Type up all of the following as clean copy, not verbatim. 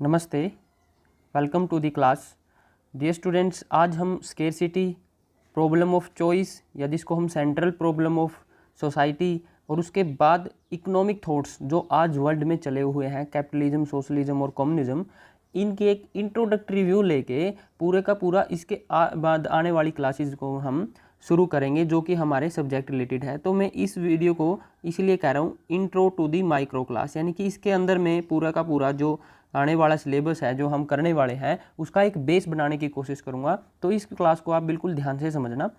नमस्ते, welcome to the class. Dear students, आज हम स्केरसिटी, प्रॉब्लम ऑफ चॉइस या जिसको हम सेंट्रल प्रॉब्लम ऑफ सोसाइटी और उसके बाद इकोनॉमिक थॉट्स जो आज वर्ल्ड में चले हुए हैं, कैपिटलिज्म, सोशलिज्म और कम्युनिज्म, इनकी एक इंट्रोडक्टरी व्यू लेके पूरे का पूरा इसके बाद आने वाली क्लासेस को हम शुरू करेंगे जो कि हमारे सब्जेक्ट रिलेटेड है। तो मैं इस वीडियो को इसलिए कह रहा हूँ intro to the micro class, यानी कि इसके अंदर में पूरा का पूरा जो आने वाला सिलेबस है जो हम करने वाले हैं उसका एक बेस बनाने की कोशिश करूँगा। तो इस क्लास को आप बिल्कुल ध्यान से समझना।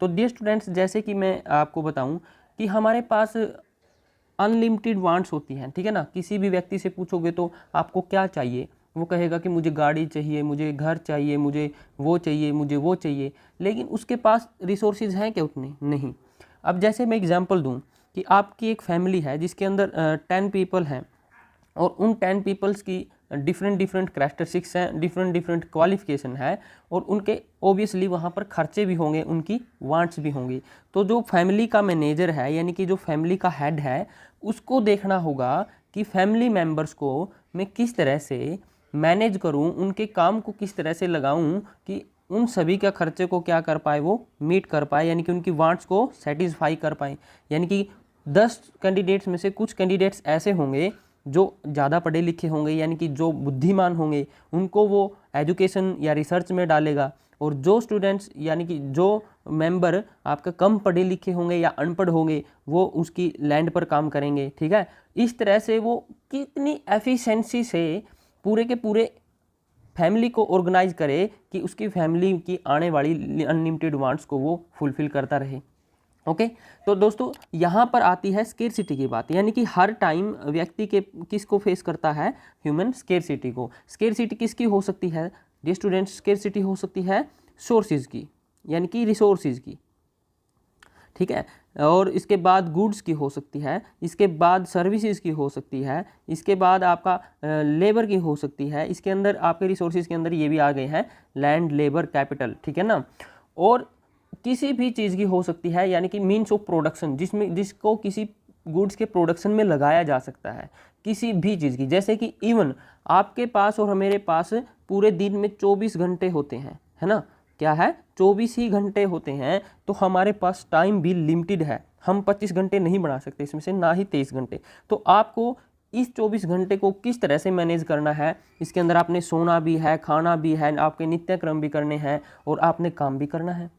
तो डियर स्टूडेंट्स, जैसे कि मैं आपको बताऊँ कि हमारे पास अनलिमिटेड वांट्स होती हैं, ठीक है ना। किसी भी व्यक्ति से पूछोगे तो आपको क्या चाहिए, वो कहेगा कि मुझे गाड़ी चाहिए, मुझे घर चाहिए, मुझे वो चाहिए, मुझे वो चाहिए, लेकिन उसके पास रिसोर्सेज हैं क्या? उतने नहीं। अब जैसे मैं एग्जांपल दूं कि आपकी एक फैमिली है जिसके अंदर 10 पीपल हैं और उन 10 पीपल्स की डिफरेंट डिफरेंट कैरेक्टरिस्टिक्स हैं, डिफरेंट डिफरेंट क्वालिफिकेशन है और उनके ओबियसली वहाँ पर खर्चे भी होंगे, उनकी वांट्स भी होंगी। तो जो फैमिली का मैनेजर है, यानी कि जो फैमिली का हेड है, उसको देखना होगा कि फैमिली मेम्बर्स को मैं किस तरह से मैनेज करूं, उनके काम को किस तरह से लगाऊं कि उन सभी का खर्चे को क्या कर पाए, वो मीट कर पाए, यानी कि उनकी वांट्स को सेटिस्फाई कर पाए। यानी कि 10 कैंडिडेट्स में से कुछ कैंडिडेट्स ऐसे होंगे जो ज़्यादा पढ़े लिखे होंगे, यानी कि जो बुद्धिमान होंगे, उनको वो एजुकेशन या रिसर्च में डालेगा, और जो स्टूडेंट्स यानी कि जो मेंबर आपका कम पढ़े लिखे होंगे या अनपढ़ होंगे वो उसकी लैंड पर काम करेंगे, ठीक है। इस तरह से वो कितनी एफिशिएंसी से पूरे के पूरे फैमिली को ऑर्गेनाइज करे कि उसकी फैमिली की आने वाली अनलिमिटेड वांट्स को वो फुलफिल करता रहे। ओके तो दोस्तों, यहाँ पर आती है स्केरसिटी की बात, यानी कि हर टाइम व्यक्ति के किसको फेस करता है? ह्यूमन स्केरसिटी को। स्केरसिटी किसकी हो सकती है डियर स्टूडेंट्स? स्केरसिटी हो सकती है सोर्सेज की, यानी कि रिसोर्सेज की, ठीक है। और इसके बाद गुड्स की हो सकती है, इसके बाद सर्विसेज की हो सकती है, इसके बाद आपका लेबर की हो सकती है। इसके अंदर आपके रिसोर्सेज के अंदर ये भी आ गए हैं लैंड, लेबर, कैपिटल, ठीक है ना। और किसी भी चीज़ की हो सकती है, यानी कि मीन्स ऑफ प्रोडक्शन, जिसको किसी गुड्स के प्रोडक्शन में लगाया जा सकता है, किसी भी चीज़ की। जैसे कि इवन आपके पास और मेरे पास पूरे दिन में 24 घंटे होते हैं, है ना। क्या है? 24 ही घंटे होते हैं। तो हमारे पास टाइम भी लिमिटेड है, हम 25 घंटे नहीं बना सकते इसमें से, ना ही 23 घंटे। तो आपको इस 24 घंटे को किस तरह से मैनेज करना है, इसके अंदर आपने सोना भी है, खाना भी है, आपके नित्यक्रम भी करने हैं और आपने काम भी करना है।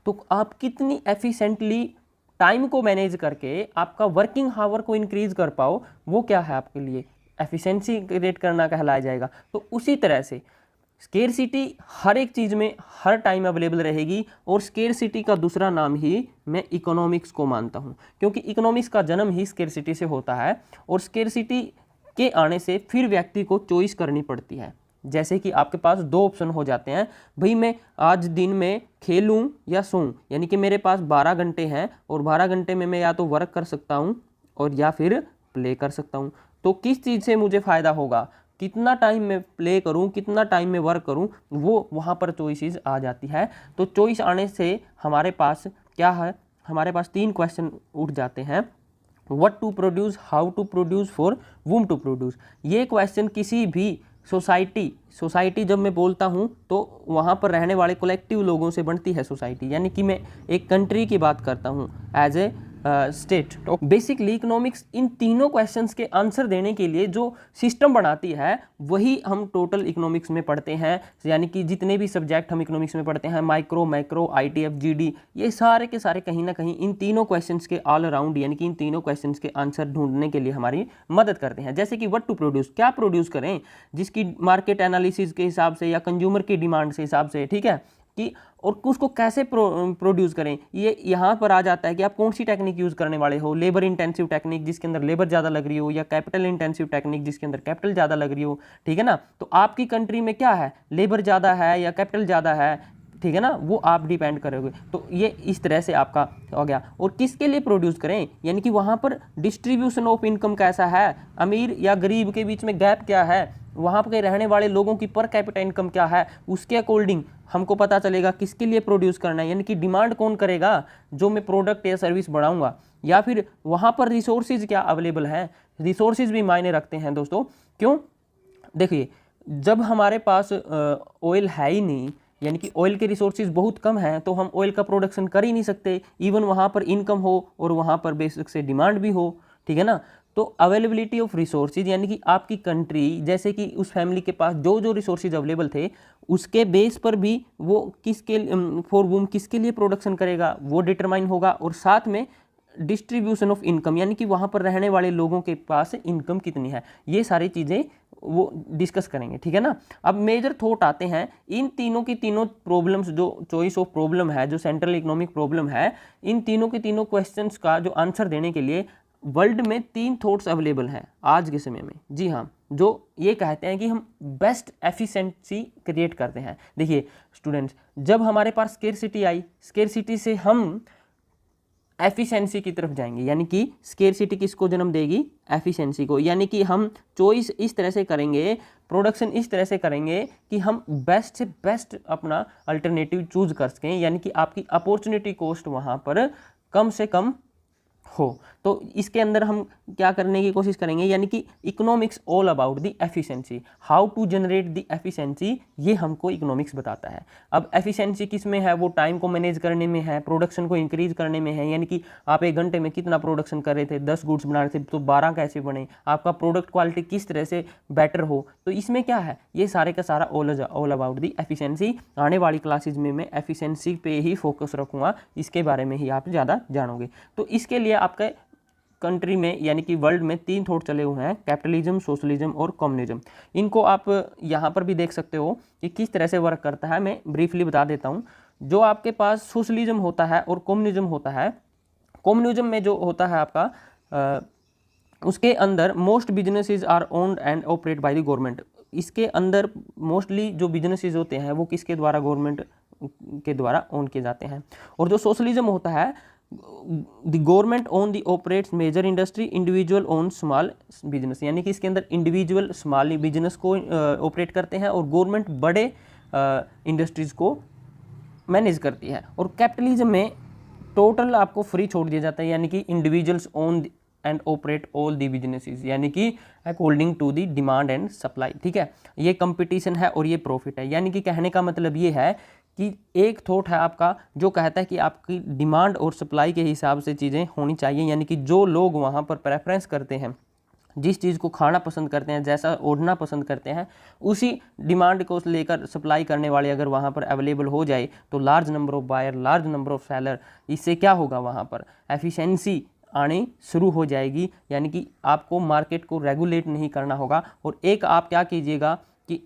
तो आप कितनी एफिशिएंटली टाइम को मैनेज करके आपका वर्किंग हावर को इंक्रीज कर पाओ, वो क्या है आपके लिए एफिशिएंसी क्रिएट करना कहलाया जाएगा। तो उसी तरह से स्केरसिटी हर एक चीज़ में हर टाइम अवेलेबल रहेगी। और स्केरसिटी का दूसरा नाम ही मैं इकोनॉमिक्स को मानता हूँ, क्योंकि इकोनॉमिक्स का जन्म ही स्केरसिटी से होता है। और स्केरसिटी के आने से फिर व्यक्ति को चॉइस करनी पड़ती है। जैसे कि आपके पास 2 ऑप्शन हो जाते हैं, भाई मैं आज दिन में खेलूं या सोऊं, यानी कि मेरे पास 12 घंटे हैं और 12 घंटे में मैं या तो वर्क कर सकता हूं और या फिर प्ले कर सकता हूं। तो किस चीज़ से मुझे फ़ायदा होगा, कितना टाइम में प्ले करूं, कितना टाइम में वर्क करूं, वो वहाँ पर चॉइसेस आ जाती है। तो चॉइस आने से हमारे पास क्या है? हमारे पास 3 क्वेश्चन उठ जाते हैं। What to produce, how to produce, for whom to produce. ये क्वेश्चन किसी भी सोसाइटी जब मैं बोलता हूँ तो वहाँ पर रहने वाले कलेक्टिव लोगों से बनती है सोसाइटी, यानी कि मैं एक कंट्री की बात करता हूँ एज ए स्टेट। तो बेसिकली इकोनॉमिक्स इन तीनों क्वेश्चंस के आंसर देने के लिए जो सिस्टम बनाती है वही हम टोटल इकोनॉमिक्स में पढ़ते हैं। यानी कि जितने भी सब्जेक्ट हम इकोनॉमिक्स में पढ़ते हैं, माइक्रो, मैक्रो, आईटीएफ, जीडी, ये सारे के सारे कहीं ना कहीं इन तीनों क्वेश्चंस के ऑल अराउंड, यानी कि इन तीनों क्वेश्चंस के आंसर ढूंढने के लिए हमारी मदद करते हैं। जैसे कि व्हाट टू प्रोड्यूस, क्या प्रोड्यूस करें, जिसकी मार्केट एनालिसिस के हिसाब से या कंज्यूमर की डिमांड से हिसाब से, ठीक है कि, और उसको कैसे प्रोड्यूस करें। ये यहाँ पर आ जाता है कि आप कौन सी टेक्निक यूज़ करने वाले हो, लेबर इंटेंसिव टेक्निक जिसके अंदर लेबर ज़्यादा लग रही हो, या कैपिटल इंटेंसिव टेक्निक जिसके अंदर कैपिटल ज़्यादा लग रही हो, ठीक है ना। तो आपकी कंट्री में क्या है, लेबर ज़्यादा है या कैपिटल ज़्यादा है, ठीक है ना, वो आप डिपेंड करोगे। तो ये इस तरह से आपका हो गया। और किसके लिए प्रोड्यूस करें, यानी कि वहाँ पर डिस्ट्रीब्यूशन ऑफ इनकम कैसा है, अमीर या गरीब के बीच में गैप क्या है, वहाँ पर रहने वाले लोगों की पर कैपिटा इनकम क्या है, उसके अकॉर्डिंग हमको पता चलेगा किसके लिए प्रोड्यूस करना है। यानी कि डिमांड कौन करेगा, जो मैं प्रोडक्ट या सर्विस बढ़ाऊंगा, या फिर वहाँ पर रिसोर्सेज क्या अवेलेबल हैं। रिसोर्सेज भी मायने रखते हैं दोस्तों। क्यों? देखिए जब हमारे पास ऑयल है ही नहीं, यानी कि ऑयल के रिसोर्सेज बहुत कम हैं, तो हम ऑयल का प्रोडक्शन कर ही नहीं सकते, इवन वहाँ पर इनकम हो और वहाँ पर बेसिक से डिमांड भी हो, ठीक है ना। तो अवेलेबिलिटी ऑफ रिसोर्सेज, यानी कि आपकी कंट्री, जैसे कि उस फैमिली के पास जो जो रिसोर्सेज अवेलेबल थे, उसके बेस पर भी वो किसके फॉर वूम किसके लिए प्रोडक्शन करेगा वो डिटरमाइन होगा, और साथ में डिस्ट्रीब्यूशन ऑफ इनकम, यानी कि वहाँ पर रहने वाले लोगों के पास इनकम कितनी है, ये सारी चीज़ें वो डिस्कस करेंगे, ठीक है ना। अब मेजर थॉट आते हैं, इन तीनों की तीनों प्रॉब्लम्स, जो चॉइस ऑफ प्रॉब्लम है, जो सेंट्रल इकोनॉमिक प्रॉब्लम है, इन तीनों के तीनों क्वेश्चंस का जो आंसर देने के लिए वर्ल्ड में 3 थॉट्स अवेलेबल हैं आज के समय में। जी हाँ, जो ये कहते हैं कि हम बेस्ट एफिशिएंसी क्रिएट करते हैं। देखिए स्टूडेंट्स, जब हमारे पास स्केर्सिटी आई, स्केर्सिटी से हम एफिशिएंसी की तरफ जाएंगे, यानी कि स्केर्सिटी किसको जन्म देगी, एफिशिएंसी को, यानी कि हम चॉइस इस तरह से करेंगे, प्रोडक्शन इस तरह से करेंगे कि हम बेस्ट से बेस्ट अपना अल्टरनेटिव चूज कर सकें, यानी कि आपकी अपॉर्चुनिटी कॉस्ट वहाँ पर कम से कम हो। तो इसके अंदर हम क्या करने की कोशिश करेंगे, यानी कि economics all about the efficiency, how to generate the efficiency, ये हमको इकोनॉमिक्स बताता है। अब एफिशिएंसी किस में है, वो टाइम को मैनेज करने में है, प्रोडक्शन को इंक्रीज करने में है, यानी कि आप 1 घंटे में कितना प्रोडक्शन कर रहे थे, 10 गुड्स बना रहे थे तो 12 कैसे बने, आपका प्रोडक्ट क्वालिटी किस तरह से बेटर हो, तो इसमें क्या है, ये सारे का सारा ऑल अबाउट द एफिशिएंसी। आने वाली क्लासेज में मैं एफिशिएंसी पे ही फोकस रखूँगा, इसके बारे में ही आप ज़्यादा जानोगे। तो इसके लिए आपका कंट्री में, यानी कि वर्ल्ड में 3 थॉट चले हुए हैं, कैपिटलिज्म, सोशलिज्म और कम्युनिज्म। इनको आप यहाँ पर भी देख सकते हो कि किस तरह से वर्क करता है, मैं ब्रीफली बता देता हूँ। जो आपके पास सोशलिज्म होता है और कम्युनिज्म होता है, कम्युनिज्म में जो होता है आपका उसके अंदर most businesses are owned and operate by the government. इसके अंदर मोस्टली जो बिजनेसेस होते हैं वो किसके द्वारा, गवर्नमेंट के द्वारा ओन किए जाते हैं। और जो सोशलिज्म होता है, the government own the operates major industry, individual own small business, यानी कि इसके अंदर इंडिविजुअल स्मॉल बिजनेस को ऑपरेट करते हैं और गवर्नमेंट बड़े इंडस्ट्रीज को मैनेज करती है। और कैपिटलिज्म में टोटल आपको फ्री छोड़ दिया जाता है, यानी कि individuals own and operate all the businesses, यानी कि according to the demand and supply, ठीक है। ये कंपटीशन है और ये प्रॉफिट है, यानी कि कहने का मतलब ये है कि एक थॉट है आपका जो कहता है कि आपकी डिमांड और सप्लाई के हिसाब से चीज़ें होनी चाहिए, यानी कि जो लोग वहाँ पर प्रेफरेंस करते हैं, जिस चीज़ को खाना पसंद करते हैं, जैसा ओढ़ना पसंद करते हैं, उसी डिमांड को लेकर सप्लाई करने वाले अगर वहाँ पर अवेलेबल हो जाए तो large number of buyer, large number of seller, इससे क्या होगा, वहाँ पर एफिशिएंसी आनी शुरू हो जाएगी, यानी कि आपको मार्केट को रेगुलेट नहीं करना होगा। और एक आप क्या कीजिएगा कि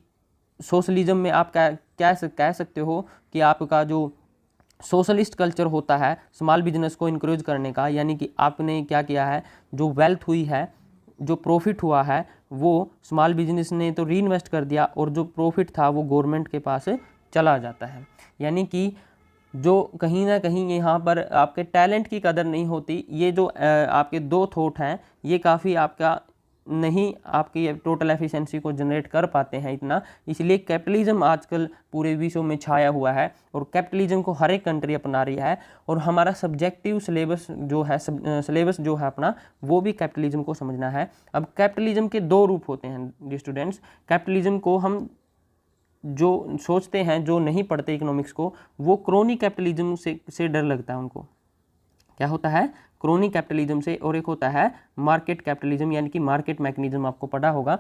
सोशलिज्म में आप कह सकते हो कि आपका जो सोशलिस्ट कल्चर होता है स्मॉल बिजनेस को इंकरेज करने का, यानी कि आपने क्या किया है, जो वेल्थ हुई है, जो प्रॉफिट हुआ है, वो स्मॉल बिजनेस ने तो री इन्वेस्ट कर दिया और जो प्रॉफिट था वो गवर्नमेंट के पास चला जाता है। यानी कि जो कहीं ना कहीं यहाँ पर आपके टैलेंट की कदर नहीं होती। ये जो आपके 2 थॉट हैं ये काफ़ी आपका नहीं आपकी टोटल एफिशिएंसी को जनरेट कर पाते हैं इतना, इसलिए कैपिटलिज्म आजकल पूरे विश्व में छाया हुआ है और कैपिटलिज्म को हर एक कंट्री अपना रही है। और हमारा सब्जेक्टिव सिलेबस जो है अपना, वो भी कैपिटलिज्म को समझना है। अब कैपिटलिज्म के 2 रूप होते हैं स्टूडेंट्स। कैपिटलिज्म को हम जो सोचते हैं, जो नहीं पढ़ते इकोनॉमिक्स को, वो क्रोनी कैपिटलिज्म से डर लगता है उनको। क्या होता है, क्रोनी कैपिटलिज्म से। और एक होता है मार्केट कैपिटलिज्म, यानी कि मार्केट मैकेनिज्म, आपको पढ़ा होगा।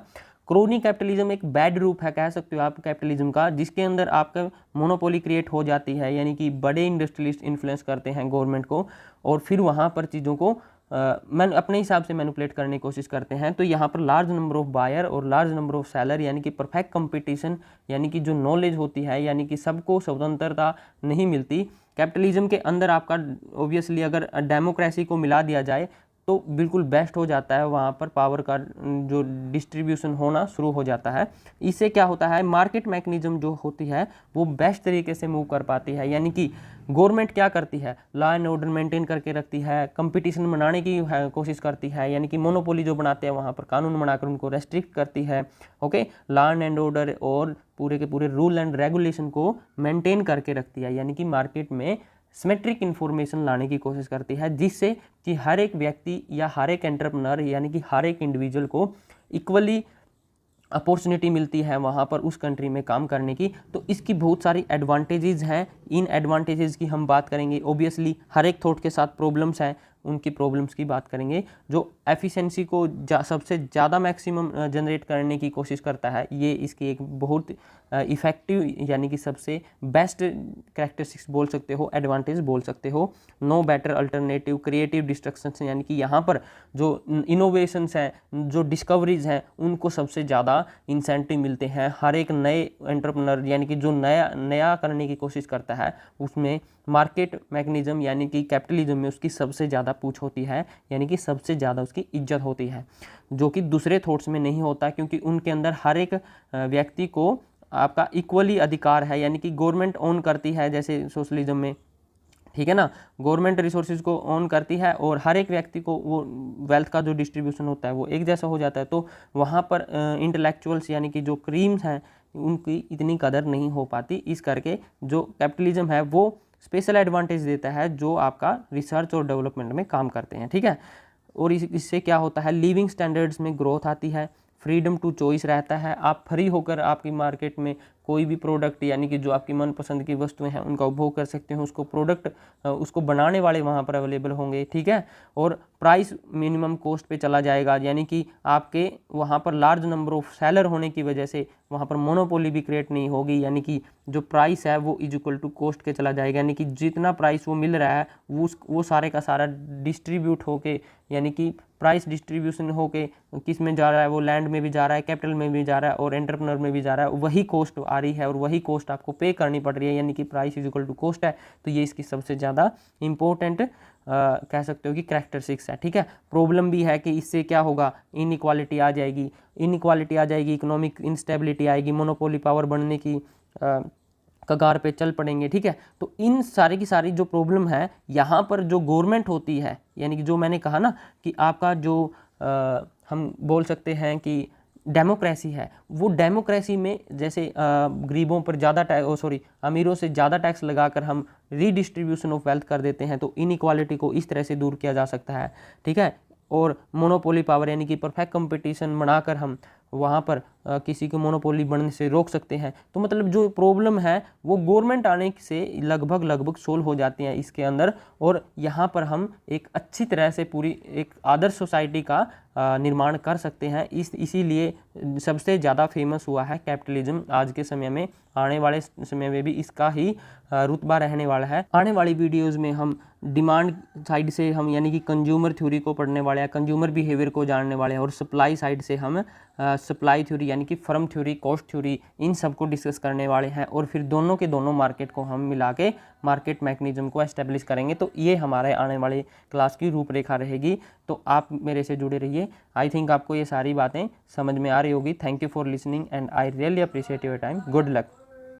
क्रोनी कैपिटलिज्म एक बैड रूप है कह सकते हो आप कैपिटलिज्म का, जिसके अंदर आपका मोनोपोली क्रिएट हो जाती है, यानी कि बड़े इंडस्ट्रियलिस्ट इन्फ्लुएंस करते हैं गवर्नमेंट को और फिर वहाँ पर चीज़ों को अपने हिसाब से मैनिपुलेट करने की कोशिश करते हैं। तो यहाँ पर लार्ज नंबर ऑफ बायर और लार्ज नंबर ऑफ सेलर, यानी कि परफेक्ट कंपटीशन, यानी कि जो नॉलेज होती है, यानी कि सबको स्वतंत्रता नहीं मिलती। कैपिटलिज्म के अंदर आपका ऑब्वियसली अगर डेमोक्रेसी को मिला दिया जाए तो बिल्कुल बेस्ट हो जाता है, वहाँ पर पावर का जो डिस्ट्रीब्यूशन होना शुरू हो जाता है। इससे क्या होता है, मार्केट मैकेनिज्म जो होती है वो बेस्ट तरीके से मूव कर पाती है, यानी कि गवर्नमेंट क्या करती है, लॉ एंड ऑर्डर मेंटेन करके रखती है, कंपटीशन बनाने की कोशिश करती है, यानी कि मोनोपोली जो बनाते हैं वहाँ पर कानून बनाकर उनको रेस्ट्रिक्ट करती है। ओके, लॉ एंड ऑर्डर और पूरे के पूरे रूल एंड रेगुलेशन को मेंटेन करके रखती है, यानी कि मार्केट में सिमेट्रिक इन्फॉर्मेशन लाने की कोशिश करती है, जिससे कि हर एक व्यक्ति या हर एक एंटरप्रेन्योर, यानी कि हर एक इंडिविजुअल को इक्वली अपॉर्चुनिटी मिलती है वहाँ पर उस कंट्री में काम करने की। तो इसकी बहुत सारी एडवांटेजेस हैं। इन एडवांटेजेस की हम बात करेंगे। ओबियसली हर एक थॉट के साथ प्रॉब्लम्स हैं, उनकी प्रॉब्लम्स की बात करेंगे। जो एफिशिएंसी को सबसे ज़्यादा मैक्सिमम जनरेट करने की कोशिश करता है, ये इसकी एक बहुत इफ़ेक्टिव यानी कि सबसे बेस्ट कैरेक्टरिस्टिक्स बोल सकते हो, एडवांटेज बोल सकते हो। No better alternative, creative destructions, यानी कि यहाँ पर जो इनोवेशंस हैं, जो डिस्कवरीज हैं, उनको सबसे ज़्यादा इंसेंटिव मिलते हैं। हर एक नए एंटरप्रेन्योर यानी कि जो नया करने की कोशिश करता है, उसमें मार्केट मैकेनिज्म यानी कि कैपिटलिज्म में उसकी सबसे ज़्यादा पूछ होती है, यानी कि सबसे ज़्यादा उसकी इज्जत होती है, जो कि दूसरे थॉट्स में नहीं होता, क्योंकि उनके अंदर हर एक व्यक्ति को आपका इक्वली अधिकार है। यानी कि गवर्नमेंट ओन करती है, जैसे सोशलिज्म में, ठीक है ना, गवर्नमेंट रिसोर्सेज को ओन करती है और हर एक व्यक्ति को वो वेल्थ का जो डिस्ट्रीब्यूशन होता है वो एक जैसा हो जाता है। तो वहाँ पर इंटेलेक्चुअल्स यानी कि जो क्रीम्स हैं उनकी इतनी कदर नहीं हो पाती। इस करके जो कैपिटलिज्म है वो स्पेशल एडवांटेज देता है जो आपका रिसर्च और डेवलपमेंट में काम करते हैं, ठीक है। और इससे क्या होता है, लिविंग स्टैंडर्ड्स में ग्रोथ आती है, फ्रीडम टू चॉइस रहता है, आप फ्री होकर आपकी मार्केट में कोई भी प्रोडक्ट यानी कि जो आपकी मनपसंद की वस्तुएं हैं उनका उपभोग कर सकते हैं। उसको प्रोडक्ट उसको बनाने वाले वहाँ पर अवेलेबल होंगे, ठीक है। और प्राइस मिनिमम कॉस्ट पे चला जाएगा, यानी कि आपके वहाँ पर लार्ज नंबर ऑफ सेलर होने की वजह से वहाँ पर मोनोपोली भी क्रिएट नहीं होगी, यानी कि जो प्राइस है वो इज इक्वल टू कॉस्ट के चला जाएगा। यानी कि जितना प्राइस वो मिल रहा है वो सारे का सारा डिस्ट्रीब्यूट होके, यानी कि प्राइस डिस्ट्रीब्यूशन होके किस में जा रहा है, वो लैंड में भी जा रहा है, कैपिटल में भी जा रहा है और एंटरप्रेन्योर में भी जा रहा है, वही कॉस्ट आ रही है और वही कॉस्ट आपको पे करनी पड़ रही है, यानी कि price is equal to cost है। तो ये इसकी सबसे ज़्यादा इंपॉर्टेंट कह सकते हो कि कैरेक्टरिस्टिक्स है, ठीक है। प्रॉब्लम भी है कि इससे क्या होगा, इनइक्वालिटी आ जाएगी, इकोनॉमिक इंस्टेबिलिटी आएगी, मोनोपोली पावर बढ़ने की कगार पे चल पड़ेंगे, ठीक है। तो इन सारी की सारी जो प्रॉब्लम है यहाँ पर जो गवर्नमेंट होती है, यानी कि जो मैंने कहा ना कि आपका जो हम बोल सकते हैं कि डेमोक्रेसी है, वो डेमोक्रेसी में जैसे गरीबों पर ज़्यादा अमीरों से ज़्यादा टैक्स लगाकर हम रीडिस्ट्रीब्यूशन ऑफ वेल्थ कर देते हैं, तो इनइक्वालिटी को इस तरह से दूर किया जा सकता है, ठीक है। और मोनोपोली पावर यानी कि परफेक्ट कंपटीशन बनाकर हम वहाँ पर किसी को मोनोपोली बनने से रोक सकते हैं। तो मतलब जो प्रॉब्लम है वो गवर्नमेंट आने से लगभग सोल्व हो जाती हैं इसके अंदर, और यहाँ पर हम एक अच्छी तरह से पूरी एक आदर्श सोसाइटी का निर्माण कर सकते हैं। इसीलिए सबसे ज़्यादा फेमस हुआ है कैपिटलिज्म आज के समय में। आने वाले समय में भी इसका ही रुतबा रहने वाला है। आने वाली वीडियोज़ में हम डिमांड साइड से हम यानी कि कंज्यूमर थ्योरी को पढ़ने वाले हैं, कंज्यूमर बिहेवियर को जानने वाले हैं, और सप्लाई साइड से हम सप्लाई थ्योरी यानी कि फर्म थ्योरी, कॉस्ट थ्योरी, इन सब को डिस्कस करने वाले हैं। और फिर दोनों के दोनों मार्केट को हम मिला के मार्केट मैकेनिज्म को एस्टेब्लिश करेंगे। तो ये हमारे आने वाले क्लास की रूपरेखा रहेगी। तो आप मेरे से जुड़े रहिए। आई थिंक आपको ये सारी बातें समझ में आ रही होगी। Thank you for listening and I really appreciate your time. Good luck.